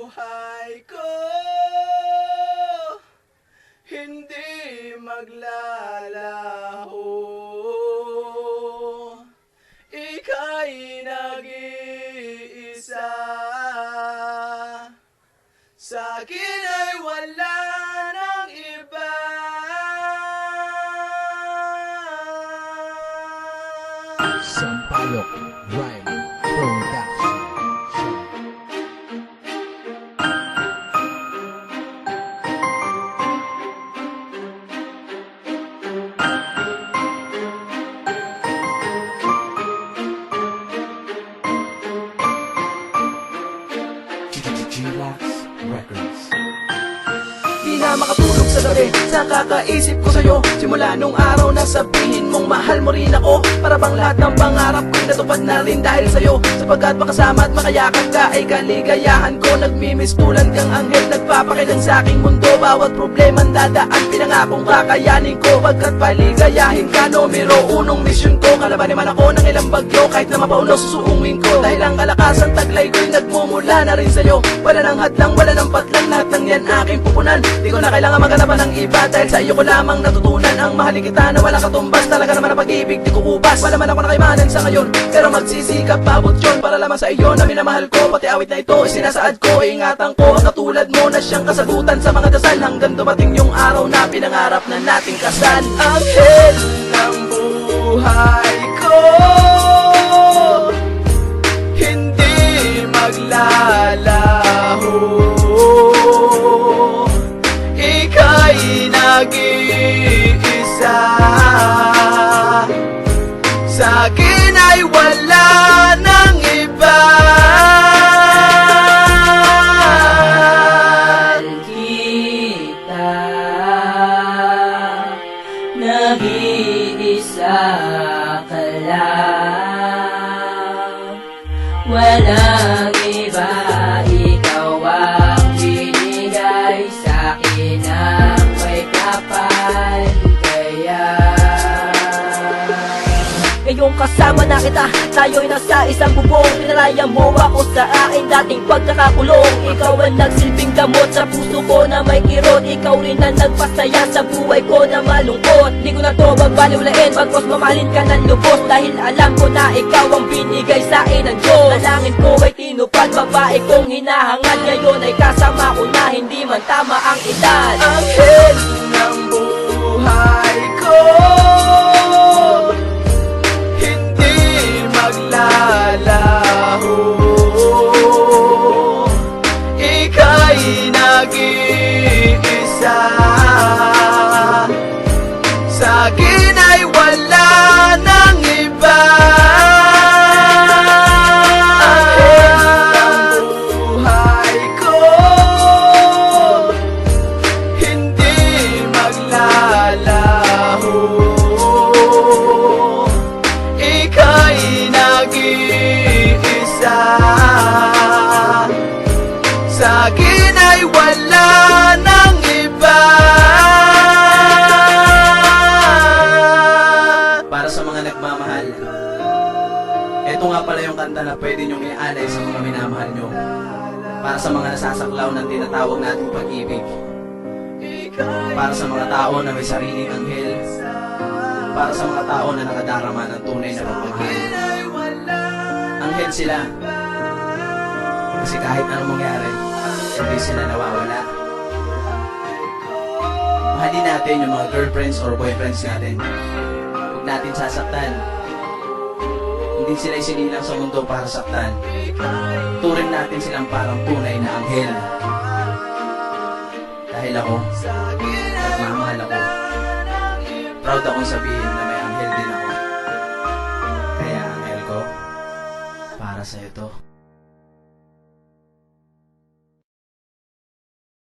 buhay ko hindi maglalaho. Ika'y nag-iisa, sa'kin ay wala nang iba. Sampalok Rhyme Production. G-Lax Records. Di na makatulog sa gabi sa kakaisip ko sa'yo. Simula nung araw na sabihin mong mahal mo rin ako, para bang lahat ng pangarap ko'y natupad na rin dahil sa'yo. Sapagkat makasama at makayakap ka ay kaligayahan ko. Nagmimiss tulad kang anghel, nagpapakilang sa aking mundo. Bawat problema'n dadaan, pinangakong kakayanin ko. Pagkat paligayahin ka, numero unong misyon ko. Kalabanin man ako ng ilang bagyo, kahit na mapauno susuungin ko. Dahil ang kalakasan taglay ko'y nagmumula na rin sa'yo. Wala nang hadlang, wala nang patlang, lahat ng yan aking pupunan. Di ko na kailangan maghanap ng iba, dahil sa iyo ko lamang natutunan ang mahalin kita na wala katumbas. Talaga naman ang pag-ibig, di ko kubas. Wala man ako nakaimanan sa ngayon, pero magsisikap pabot yun para lamang sa iyo na minamahal ko. Pati awit na ito, isinasaad ko, ingatan ko ang katulad mo na siyang kasagutan sa mga dasal. Hanggang dumating yung araw na pinangarap na nating kasal. Anghel ng buhay ko, hindi maglalaho. Ika'y nag-iisa, sa'kin ay wala nang iba. Kita nag-iisa ka lang, walang iba. Ikaw ang binigay sa'kin ng may kapal. Kaya ngayong kasama na kita, tayo'y nasa isang bubong. Pinalaya mo ako sa aking dating pagkakakulong. Ikaw ang nagsilbing gamot sa puso ko na may kirot. Ikaw rin ang nagpasaya sa buhay ko na malungkot. Di ko na to magbaliwalain, bagkos mamahalin ka ng lubos. Dahil alam ko na ikaw ang binigay sa akin ng Diyos. Dalangin ko ay tinupad, babae kong hinahangad. Ngayon ay kasama ko na, hindi man tama ang edad. Anghel ng buhay ko, hindi maglalaho. Ika'y nag-iisa, sa'kin ay wala nang iba. Anghel ng buhay ko, hindi maglalaho. Ika'y nag-iisa, sa'kin ay wala nang iba. Para sa mga nagmamahal, eto nga pala yung kanta na pwede nyong ialay sa mga minamahal nyo. Para sa mga nasasaklaw ng tinatawag nating pag-ibig. Para sa mga tao na may sariling anghel. Para sa mga tao na nakadarama ng tunay na pagmamahal. Anghel sila. Kasi kahit anong mangyari, hindi sila nawawala. Mahalin natin yung mga girlfriends or boyfriends natin. Huwag natin sasaktan. Hindi sila isinilang sa mundo para saktan. Turing natin silang parang tunay na anghel. Dahil ako, nagmamahal ako. Proud akong sabihin na